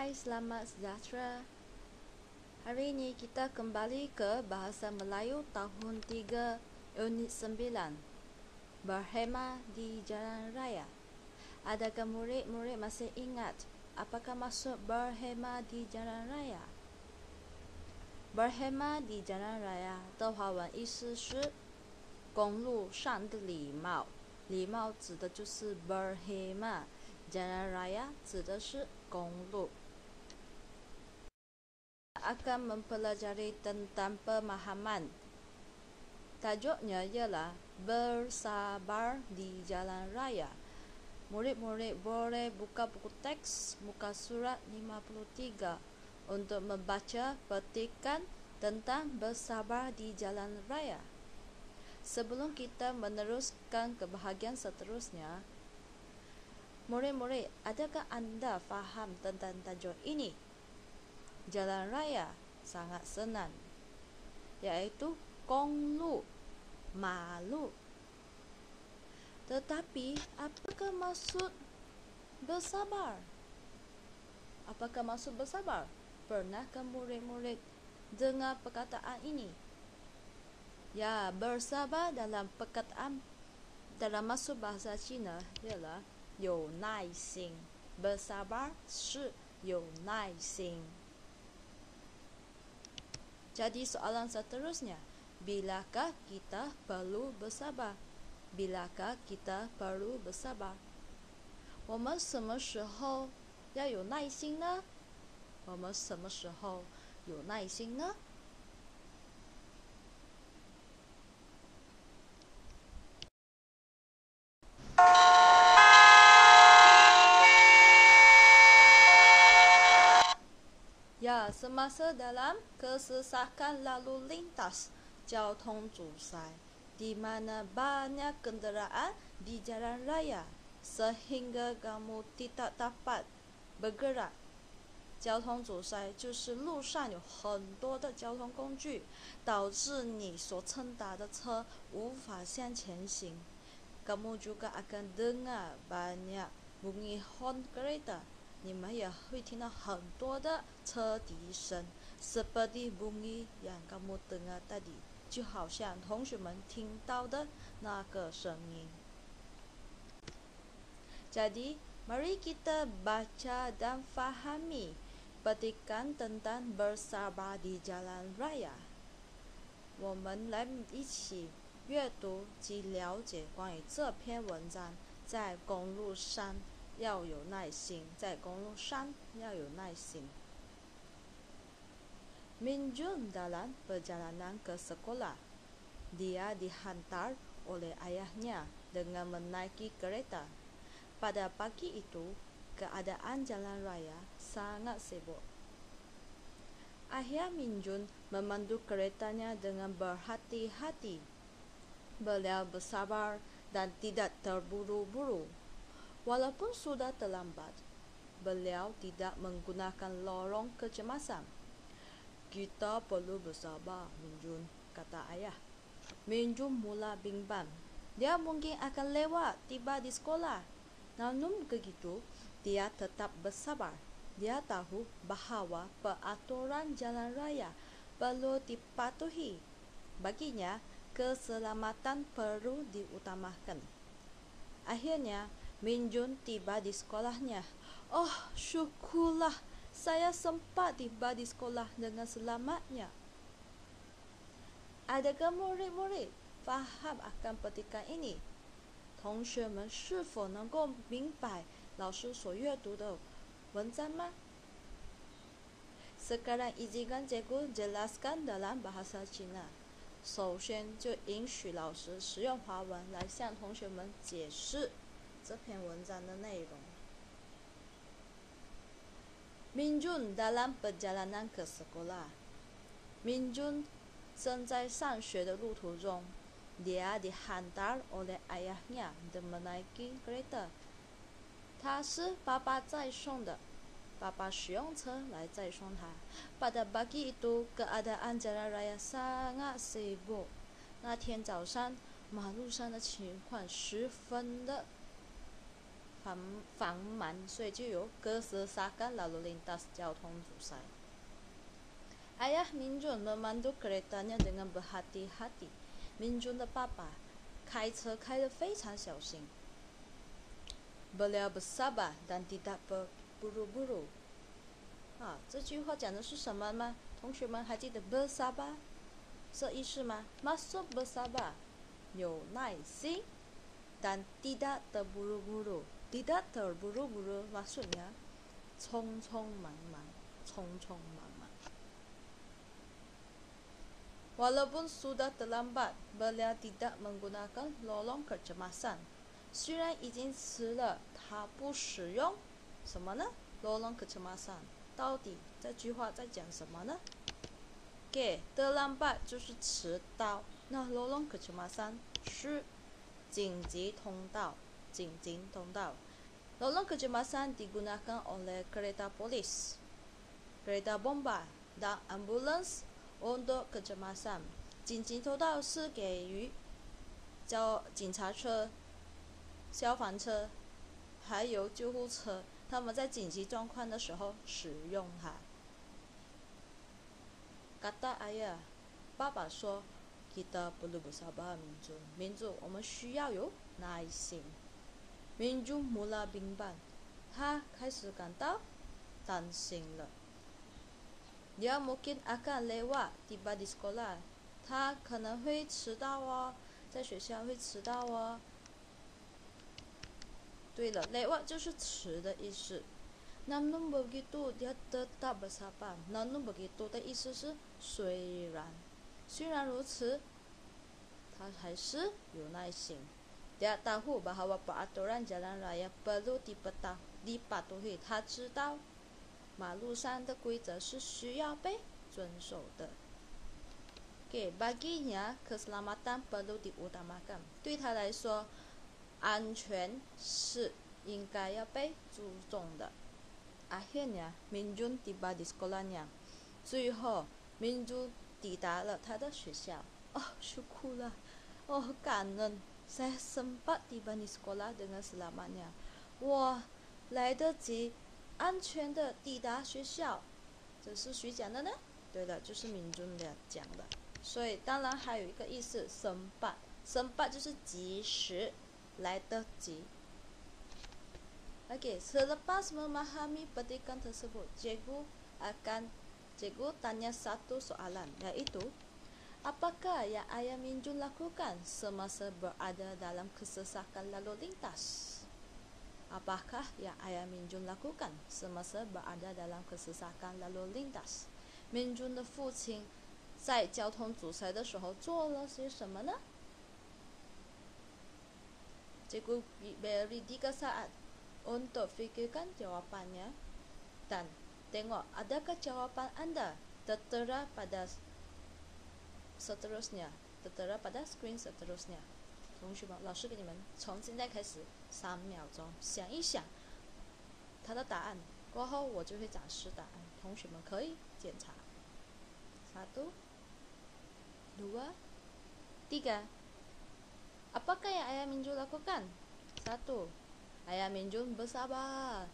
Hai, selamat sejahtera. Hari ini kita kembali ke Bahasa Melayu tahun 3, unit 9. Berhemah di Jalan Raya. Adakah murid-murid masih ingat apakah maksud berhemah di Jalan Raya? berhemah di Jalan Raya的华文意思是公路上的礼貌，礼貌指的就是 berhemah， Jalan Raya 指的是公路。akan mempelajari tentang pemahaman. Tajuknya ialah bersabar di jalan raya. Murid-murid boleh buka buku teks muka surat 53 untuk membaca petikan tentang bersabar di jalan raya. Sebelum kita meneruskan ke bahagian seterusnya, murid-murid, adakah anda faham tentang tajuk ini? Jalan raya sangat senang, yaitu konglu, malu. Tetapi apakah maksud bersabar? Apakah maksud bersabar? Pernahkah murid-murid dengar perkataan ini? Ya, bersabar dalam perkataan dalam maksud bahasa Cina ialah 有耐心. Bersabar 是有耐心. Jadi soalan seterusnya, bilakah kita perlu bersabar? Bilakah kita perlu bersabar? 我们什么时候要有耐心呢？我们什么时候有耐心呢？Ya, semasa dalam kesesakan lalu lintas, 交通阻塞, di mana banyak kenderaan di jalan raya sehingga kamu tidak dapat bergerak. 交通阻塞就是路上有很多的交通工具，导致你所乘搭的车无法向前行。Kamu juga akan dengar banyak bunyi horn kereta. 你们也会听到很多的车笛声 seperti bunyi yang kamu dengar tadi， 就好像同学们听到的那个声音。 Jadi, mari kita baca dan fahami petikan tentang bersabar di jalan raya. 我们来一起阅读及了解关于这篇文章，在公路上要有耐心，在公路上要有耐心。 Minjun dalam perjalanan ke sekolah. Dia dihantar oleh ayahnya dengan menaiki kereta. Pada pagi itu, keadaan jalan raya sangat sibuk. Ayah Minjun memandu keretanya dengan berhati-hati. Beliau bersabar dan tidak terburu-buru. Walaupun sudah terlambat, beliau tidak menggunakan lorong kecemasan. Kita perlu bersabar, Minjun, kata ayah. Minjun mula bimbang. Dia mungkin akan lewat tiba di sekolah. Namun begitu, dia tetap bersabar. Dia tahu bahawa peraturan jalan raya perlu dipatuhi. Baginya, keselamatan perlu diutamakan. Akhirnya, Minjun tiba di sekolahnya. Oh, syukurlah, saya sempat tiba di sekolah dengan selamatnya. Adakah murid-murid faham akan petikan ini? 同学们是否能够明白老师所阅读的文章吗？ Sekarang izinkan cikgu jelaskan dalam bahasa Cina. 首先就允许老师使用华文来向同学们解释这篇文章的内容。 Minjun dalam perjalanan ke sekolah. Minjun 正在上学的路途中。 Dia dihantar oleh ayahnya dan menaiki kereta. 他是爸爸载送的，爸爸使用车来载送他。Pada pagi itu, keadaan jalan raya sangat sibuk. 那天早上，马路上的情况十分的繁忙，所以就有kesesakan lalu lintas 交通阻塞。Ayah Minjun memandu keretanya dengan berhati-hati. Minjun 的爸爸开车开得非常小心。Beliau bersabar dan tidak berburu-buru。这句话讲的是什么吗？同学们还记得 bersabar 这意思吗？ Maksud bersabar 有耐心 dan tidak terburu-buru. Tidak terburu-buru maksudnya匆匆忙忙。Walaupun sudah terlambat, beliau tidak menggunakan lorong kecemasan. 虽然已经迟了，他不使用什么呢？ lorong kecemasan。到底这句话在讲什么呢？ terlambat 就是迟到，那 lorong kecemasan 是紧急通道。lorong kecemasan digunakan oleh kereta polis, kereta bomba dan ambulans untuk kecemasan。紧急通道是给予警察车、消防车还有救护车，他们在紧急状况的时候使用它。Kata ayah， 爸爸说 kita perlu bersabar Minjun， 我们需要有耐心。Minjun mula bimbang， 他开始感到担心了。Dia mungkin akan lewat tiba di sekolah， 他可能会迟到哦，在学校会迟到哦。对了 lewat 就是迟的意思。Namun begitu dia tetap bersabar。 Namun begitu 的意思是虽然如此，他还是有耐心。Dia tahu bahawa peraturan jalan raya perlu dipatuhi。 他知道马路上的规则是需要被遵守的。baginya keselamatan perlu diutamakan。 对他来说，安全是应该要被注重的。Akhirnya Minjun tiba di sekolahnya。 最后 Minjun 抵达了他的学校。syukurlah， 感恩。Saya sempat tiba di sekolah dengan selamatnya。 我来得及安全的抵达学校。这是谁讲的呢？对了，就是Minjun讲的。所以当然还有一个意思 sempat 就是及时，来得及。Selepas memahami petikan tersebut, cikgu tanya satu soalan, yaitu apakah yang ayah Minjun lakukan semasa berada dalam kesesakan lalu lintas? Apakah yang ayah Minjun lakukan semasa berada dalam kesesakan lalu lintas? Minjun 的父亲在交通阻塞的时候做了些什么呢？ Cikgu beri 3 saat untuk fikirkan jawapannya dan tengok adakah jawapan anda tertera pada screen seterusnya。 同学们，老师给你们从现在开始3秒钟想一想他的答案，过后我就会展示答案，同学们可以检查。1, 2, 3。 Apakah yang ayah Minjun lakukan? 1. Ayah Minjun bersabar.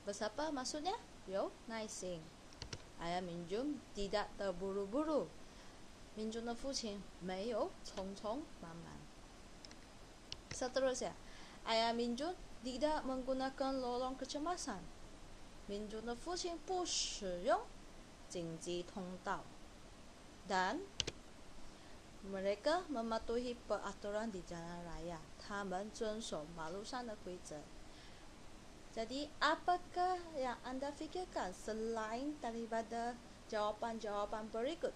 Bersabar maksudnya有耐心。 Ayah Minjun tidak terburu-buru。 Minjun 的父亲没有匆匆忙忙。 Seterusnya, Ayah Minjun tidak menggunakan lorong kecemasan。 Minjun 的父亲不使用紧急通道。 Dan mereka mematuhi peraturan di jalan raya。 他们遵守马路上的规则。 Jadi, apakah yang anda fikirkan selain daripada jawapan-jawapan berikut?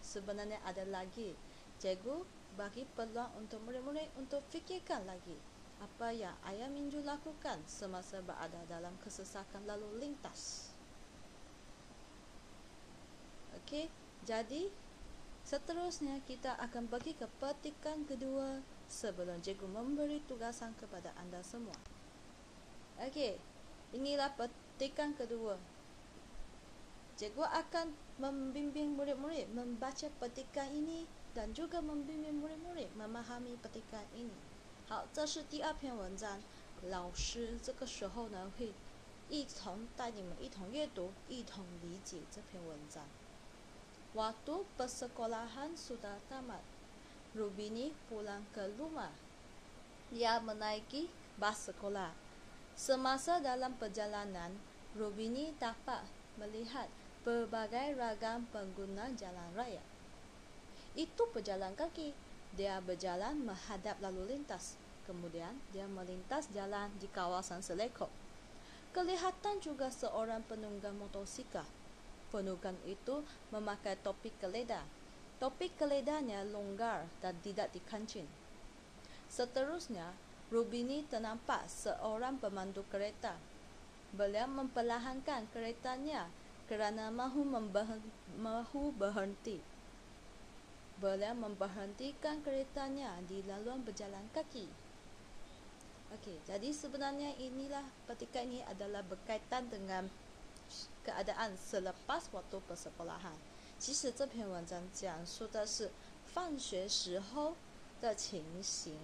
Sebenarnya ada lagi. Cikgu bagi peluang untuk murid-murid untuk fikirkan lagi apa yang ayah Minjun lakukan semasa berada dalam kesesakan lalu lintas. Okey, jadi seterusnya kita akan pergi ke petikan kedua sebelum cikgu memberi tugasan kepada anda semua. Okey, inilah petikan kedua. Cikgu akan membimbing murid-murid membaca petikan ini dan juga membimbing murid-murid memahami petikan ini. 好，这是第2篇文章。老师这个时候呢会一同带你们一同阅读，一同理解这篇文章。Waktu persekolahan sudah tamat, Rubini pulang ke rumah. Dia menaiki bas sekolah. Semasa dalam perjalanan, Rubini dapat melihat berbagai ragam pengguna jalan raya. Itu pejalan kaki. Dia berjalan menghadap lalu lintas. Kemudian dia melintas jalan di kawasan Seleko. Kelihatan juga seorang penunggang motosikal. Penunggang itu memakai topi keleda. Topi keledanya longgar dan tidak dikancing. Seterusnya, Rubini ternampak seorang pemandu kereta. Beliau memperlahankan keretanya kerana mahu berhenti. Beliau memberhentikan keretanya di laluan berjalan kaki. Okey, jadi sebenarnya inilah petikan ini adalah berkaitan dengan keadaan selepas waktu persekolahan. 其实这篇文章讲述的是放学时候的情形。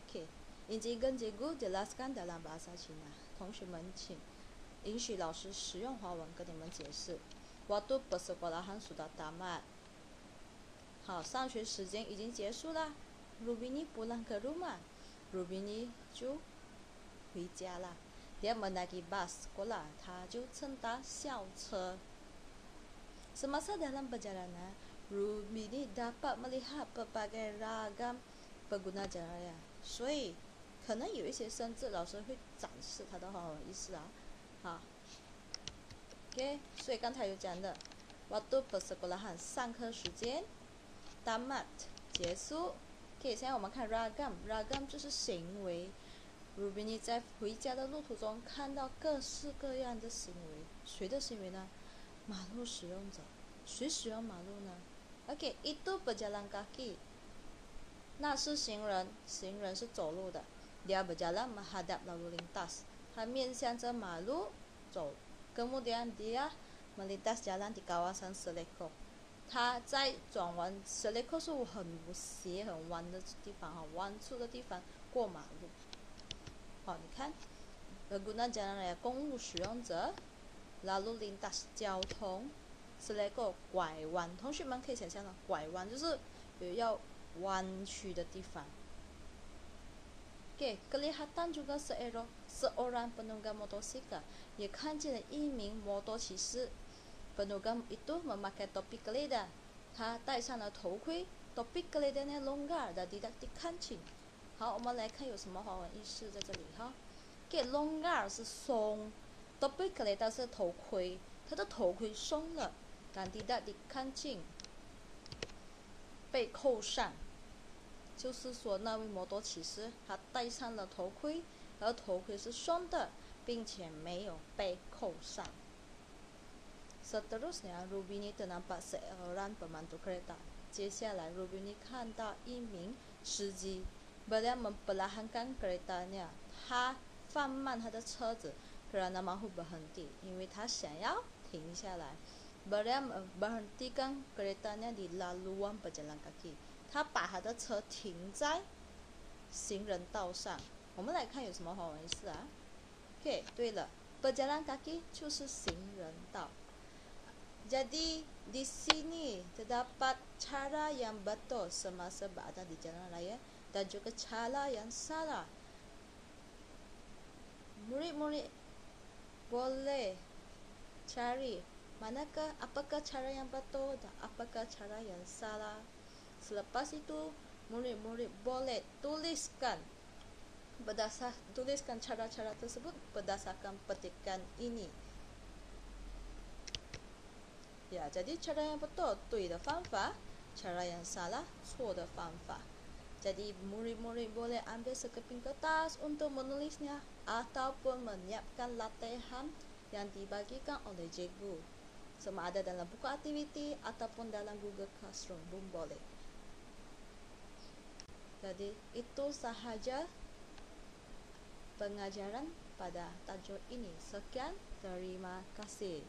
OK， Encik跟cikgu jelaskan dalam bahasa Cina。同学们请允许老师使用华文跟你们解释。Waktu persekolahan sudah tamat。好，上学时间已经结束了。Rubini pulang ke rumah。Rubini 就回家了。Dia menaiki bas sekolah， 他就乘搭校车。Semasa dalam perjalanan, Rubini dapat melihat berbagai ragam pengguna jalan raya。所以可能有一些生字老师会展示它的华文意思啊。好 ，OK， 所以刚才有讲的 waktu persekolahan 上课时间 ，tamat 结束。OK， 现在我们看 ragam 就是行为。Rubini 在回家的路途中看到各式各样的行为，谁的行为呢？马路使用者，谁使用马路呢 ？OK， itu berjalan kaki， 那是行人，行人是走路的。Dia berjalan menghadap lalu lintas， 他面向着马路走。Kemudian dia melintas jalan di kawasan Seleko， 他在转弯 ，Seleko 是很斜很弯的地方哈，弯处的地方过马路。好，你看 pengguna jalan raya 公路使用者 lalu lintas 交通 Seleko 拐弯，同学们可以想象到拐弯就是有要弯曲的地方。kelihatan juga seorang penunggang motosikal， 也看见了一名摩托骑士。Penunggang itu memakai topi keleda， 他戴上了头盔。Topi keledanya longgar dan tidak dikancing。好，我们来看有什么华文意思在这里哈。longgar 是松 ，topi keleda 是头盔，他的头盔松了，但 tidak dikancing 被扣上。就是说，那位摩托骑士他戴上了头盔，而头盔是松的，并且没有被扣上。Seterusnya, Rubini ternampak seorang pemandu kereta。接下来 ，Rubini 看到一名司机， beliau memperlahankan keretanya， 他放慢他的车子 kerana mahu berhenti， 因为他想要停下来。Beliau memberhentikan keretanya di laluan berjalan kaki。他把他的车停在行人道上。我们来看有什么华文意思啊 ？OK， 对了 ，berjalan kaki 就是行人道。Jadi di sini terdapat cara yang betul semasa berada di jalan raya dan juga cara yang salah. Murid-murid boleh cari apakah cara yang betul dan apakah cara yang salah. Selepas itu, murid-murid boleh tuliskan cara-cara tersebut berdasarkan petikan ini. Ya, jadi cara yang betul 对的方法 cara yang salah 错的方法 Jadi murid-murid boleh ambil sekeping kertas untuk menulisnya ataupun menyiapkan latihan yang dibagikan oleh cikgu, sama ada dalam buku aktiviti ataupun dalam Google Classroom pun boleh. Jadi itu sahaja pengajaran pada tajuk ini. Sekian, terima kasih.